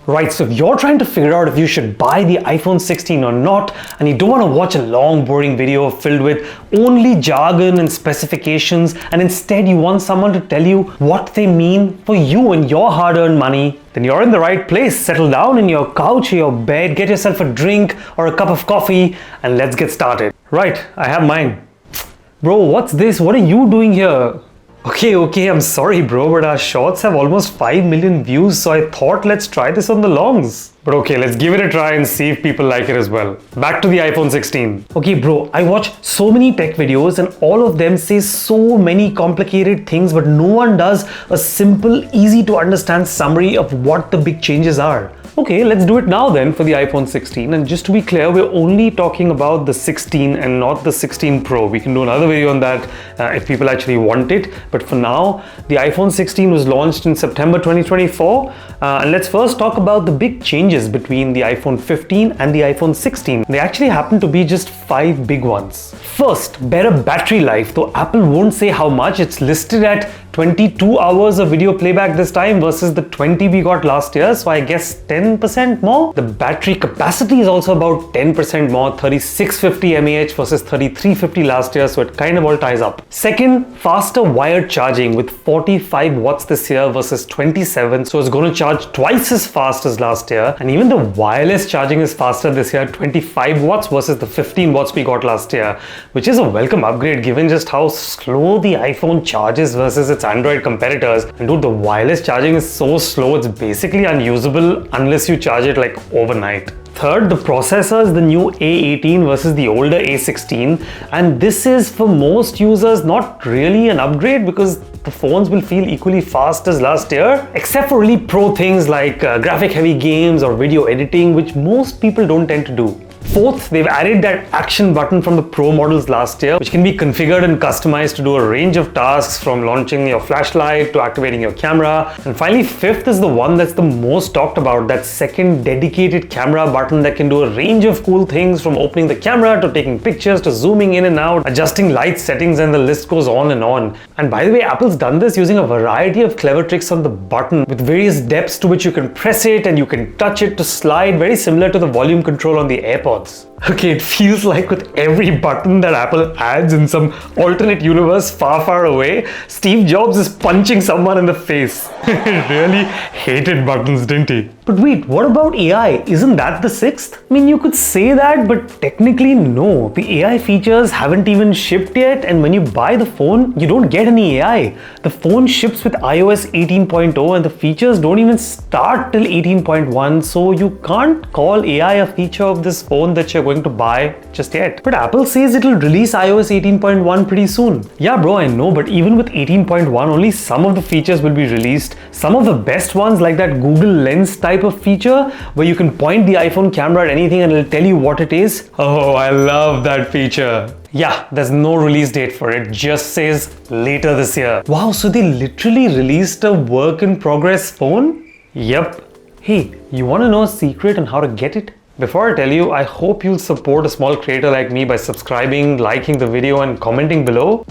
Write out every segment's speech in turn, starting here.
Right, so if you're trying to figure out if you should buy the iPhone 16 or not, and you don't want to watch a long, boring video filled with only jargon and specifications, and instead you want someone to tell you what they mean for you and your hard-earned money, then you're in the right place. Settle down in your couch or your bed, get yourself a drink or a cup of coffee, and let's get started. Right, I have mine. Bro, what's this? What are you doing here? Okay, I'm sorry bro, but our shorts have almost 5 million views, so I thought let's try this on the longs. But okay, let's give it a try and see if people like it as well. Back to the iPhone 16. Okay bro, I watch so many tech videos and all of them say so many complicated things, but no one does a simple, easy to understand summary of what the big changes are. Okay, let's do it now then for the iPhone 16, and just to be clear, we're only talking about the 16 and not the 16 Pro. We can do another video on that if people actually want it, but for now, the iPhone 16 was launched in September 2024, and let's first talk about the big changes between the iPhone 15 and the iPhone 16. They actually happen to be just 5 big ones. First, better battery life, though Apple won't say how much. It's listed at 22 hours of video playback this time versus the 20 we got last year, so I guess 10% more. The battery capacity is also about 10% more, 3650 mAh versus 3350 last year, so it kind of all ties up. Second, faster wired charging with 45 watts this year versus 27, so it's going to charge twice as fast as last year, and even the wireless charging is faster this year, 25 watts versus the 15 watts we got last year, which is a welcome upgrade given just how slow the iPhone charges versus its Android competitors. And dude, the wireless charging is so slow, it's basically unusable unless you charge it like overnight. Third, the processor is the new A18 versus the older A16, and this is for most users not really an upgrade because the phones will feel equally fast as last year, except for really pro things like graphic heavy games or video editing, which most people don't tend to do. Fourth, they've added that action button from the Pro models last year, which can be configured and customized to do a range of tasks from launching your flashlight to activating your camera. And finally, fifth is the one that's the most talked about, that second dedicated camera button that can do a range of cool things from opening the camera to taking pictures to zooming in and out, adjusting light settings, and the list goes on and on. And by the way, Apple's done this using a variety of clever tricks on the button with various depths to which you can press it and you can touch it to slide, very similar to the volume control on the AirPods. Okay, it feels like with every button that Apple adds in some alternate universe far away, Steve Jobs is punching someone in the face. He really hated buttons, didn't he? But wait, what about AI? Isn't that the sixth? I mean, you could say that, but technically no. The AI features haven't even shipped yet, and when you buy the phone, you don't get any AI. The phone ships with iOS 18.0 and the features don't even start till 18.1, so you can't call AI a feature of this phone that you're going to buy just yet. But Apple says it'll release iOS 18.1 pretty soon. Yeah bro, I know, but even with 18.1, only some of the features will be released. Some of the best ones, like that Google Lens type of feature where you can point the iPhone camera at anything and it'll tell you what it is. Oh, I love that feature. Yeah, there's no release date for it, just says later this year. Wow, so they literally released a work in progress phone? Yep. Hey, you want to know a secret on how to get it? Before I tell you, I hope you'll support a small creator like me by subscribing, liking the video, and commenting below.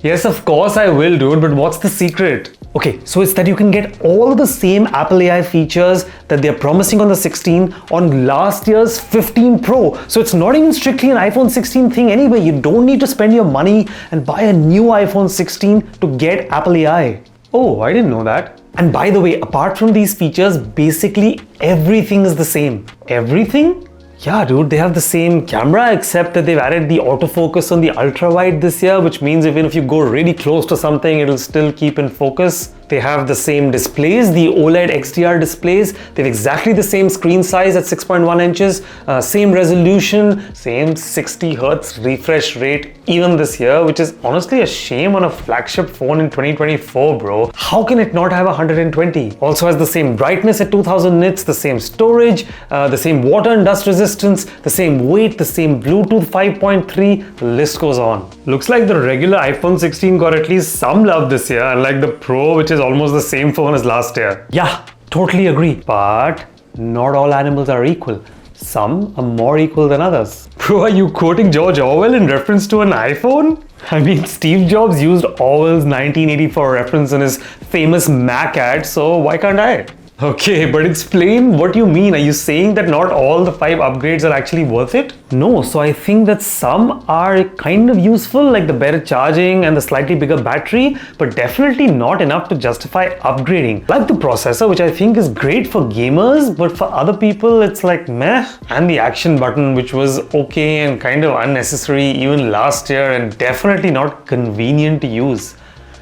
Yes, of course I will, dude, but what's the secret? Okay, so it's that you can get all the same Apple AI features that they're promising on the 16 on last year's 15 Pro. So it's not even strictly an iPhone 16 thing anyway. You don't need to spend your money and buy a new iPhone 16 to get Apple AI. Oh, I didn't know that. And by the way, apart from these features, basically everything is the same. Everything? Yeah, dude, they have the same camera, except that they've added the autofocus on the ultra-wide this year, which means even if you go really close to something, it'll still keep in focus. They have the same displays, the OLED XDR displays. They have exactly the same screen size at 6.1 inches, same resolution, same 60 Hertz refresh rate even this year, which is honestly a shame on a flagship phone in 2024, bro. How can it not have 120? Also has the same brightness at 2000 nits, the same storage, the same water and dust resistance, the same weight, the same Bluetooth 5.3, the list goes on. Looks like the regular iPhone 16 got at least some love this year, unlike the Pro, which is almost the same phone as last year. Yeah, totally agree. But not all animals are equal. Some are more equal than others. Bro, are you quoting George Orwell in reference to an iPhone? I mean, Steve Jobs used Orwell's 1984 reference in his famous Mac ad, so why can't I? Okay, but explain what you mean. Are you saying that not all the 5 upgrades are actually worth it? No, so I think that some are kind of useful, like the better charging and the slightly bigger battery, but definitely not enough to justify upgrading. Like the processor, which I think is great for gamers, but for other people it's like meh. And the action button, which was okay and kind of unnecessary even last year and definitely not convenient to use.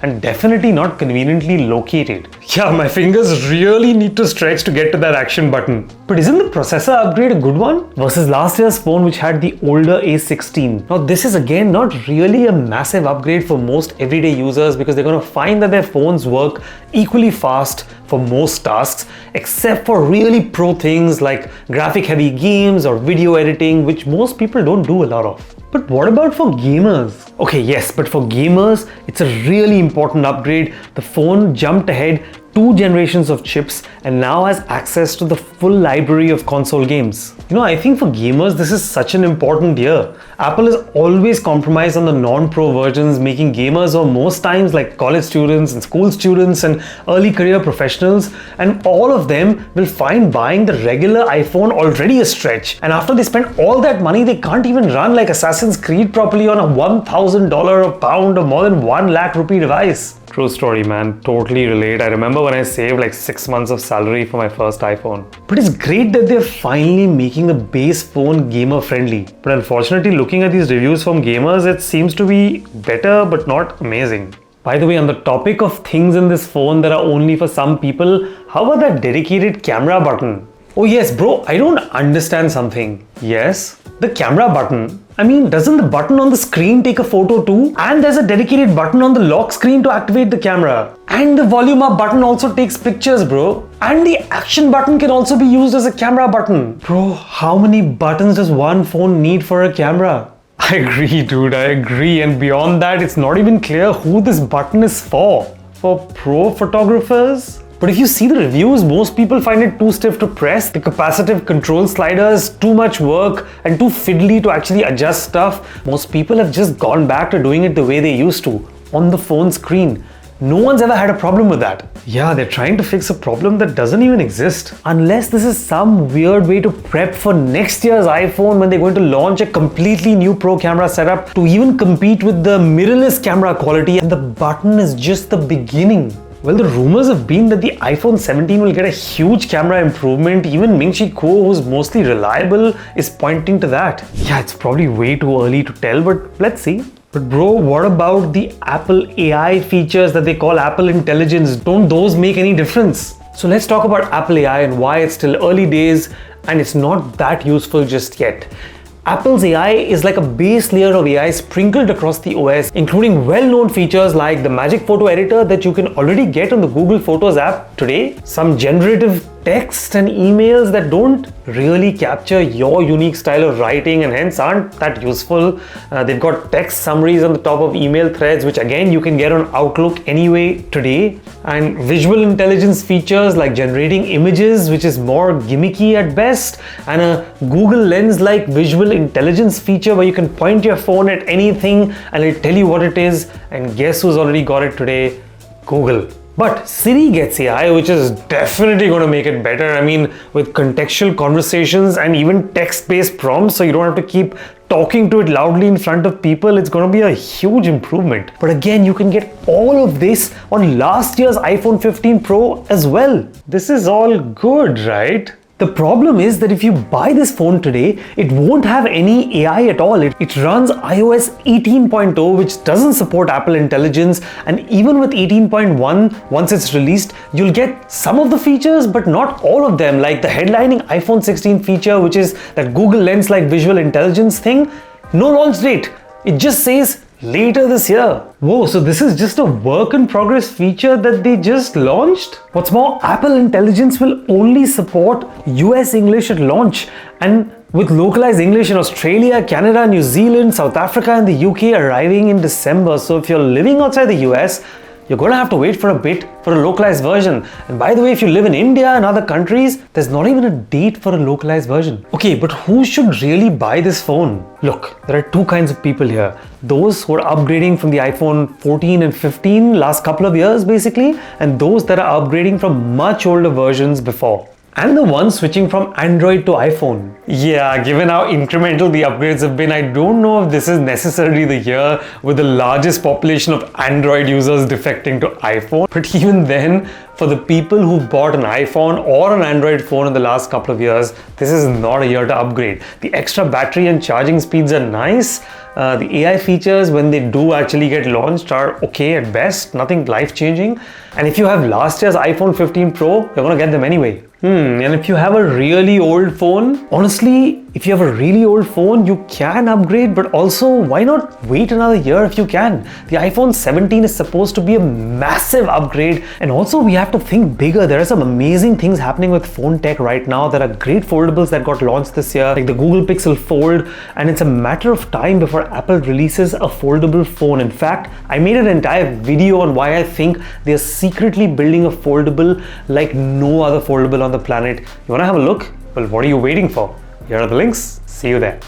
And definitely not conveniently located. Yeah, my fingers really need to stretch to get to that action button. But isn't the processor upgrade a good one? Versus last year's phone which had the older A16. Now this is again not really a massive upgrade for most everyday users because they're going to find that their phones work equally fast for most tasks except for really pro things like graphic heavy games or video editing, which most people don't do a lot of. But what about for gamers? Okay, yes, but for gamers, it's a really important upgrade. The phone jumped ahead 2 generations of chips and now has access to the full library of console games. I think for gamers, this is such an important year. Apple has always compromised on the non-pro versions, making gamers or most times like college students and school students and early career professionals, and all of them will find buying the regular iPhone already a stretch. And after they spend all that money, they can't even run like Assassin's Creed properly on a $1,000 a pound or more than 1 lakh rupee device. True story, man. Totally relate. I remember when I saved like 6 months of salary for my first iPhone. But it's great that they're finally making the base phone gamer friendly. But unfortunately, looking at these reviews from gamers, it seems to be better but not amazing. By the way, on the topic of things in this phone that are only for some people, how about that dedicated camera button? Oh yes, bro, I don't understand something. Yes, the camera button. I mean, doesn't the button on the screen take a photo too? And there's a dedicated button on the lock screen to activate the camera. And the volume up button also takes pictures, bro. And the action button can also be used as a camera button. Bro, how many buttons does one phone need for a camera? I agree, dude, I agree. And beyond that, it's not even clear who this button is for. For pro photographers? But if you see the reviews, most people find it too stiff to press, the capacitive control sliders too much work and too fiddly to actually adjust stuff. Most people have just gone back to doing it the way they used to, on the phone screen. No one's ever had a problem with that. Yeah, they're trying to fix a problem that doesn't even exist. Unless this is some weird way to prep for next year's iPhone when they're going to launch a completely new pro camera setup to even compete with the mirrorless camera quality, and the button is just the beginning. Well, the rumors have been that the iPhone 17 will get a huge camera improvement. Even Ming-Chi Kuo, who's mostly reliable, is pointing to that. Yeah, it's probably way too early to tell, but let's see. But bro, what about the Apple AI features that they call Apple Intelligence? Don't those make any difference? So let's talk about Apple AI and why it's still early days and it's not that useful just yet. Apple's AI is like a base layer of AI sprinkled across the OS, including well-known features like the Magic Photo Editor that you can already get on the Google Photos app today, some generative text and emails that don't really capture your unique style of writing and hence aren't that useful. They've got text summaries on the top of email threads, which again you can get on Outlook anyway today, and visual intelligence features like generating images, which is more gimmicky at best, and a Google Lens-like visual intelligence feature where you can point your phone at anything and it'll tell you what it is, and guess who's already got it today? Google. But Siri gets AI, which is definitely going to make it better. I mean, with contextual conversations and even text-based prompts, so you don't have to keep talking to it loudly in front of people, it's going to be a huge improvement. But again, you can get all of this on last year's iPhone 15 Pro as well. This is all good, right? The problem is that if you buy this phone today, it won't have any AI at all. It runs iOS 18.0, which doesn't support Apple Intelligence, and even with 18.1, once it's released, you'll get some of the features, but not all of them, like the headlining iPhone 16 feature, which is that Google Lens-like visual intelligence thing. No launch date. It just says later this year. Whoa, so this is just a work in progress feature that they just launched? What's more, Apple Intelligence will only support US English at launch, and with localized English in Australia, Canada, New Zealand, South Africa and the UK arriving in December. So if you're living outside the US, you're going to have to wait for a bit for a localized version. And by the way, if you live in India and other countries, there's not even a date for a localized version. Okay, but who should really buy this phone? Look, there are two kinds of people here. Those who are upgrading from the iPhone 14 and 15 last couple of years basically, and those that are upgrading from much older versions before. And the ones switching from Android to iPhone. Yeah, given how incremental the upgrades have been, I don't know if this is necessarily the year with the largest population of Android users defecting to iPhone. But even then, for the people who bought an iPhone or an Android phone in the last couple of years, this is not a year to upgrade. The extra battery and charging speeds are nice. The AI features, when they do actually get launched, are okay at best, nothing life-changing. And if you have last year's iPhone 15 Pro, you're gonna get them anyway. And if you have a really old phone, honestly, if you have a really old phone, you can upgrade, but also why not wait another year if you can? The iPhone 17 is supposed to be a massive upgrade, and also we have to think bigger. There are some amazing things happening with phone tech right now. There are great foldables that got launched this year, like the Google Pixel Fold, and it's a matter of time before Apple releases a foldable phone. In fact, I made an entire video on why I think they're secretly building a foldable like no other foldable on the planet. You wanna have a look? Well, what are you waiting for? Here are the links. See you there.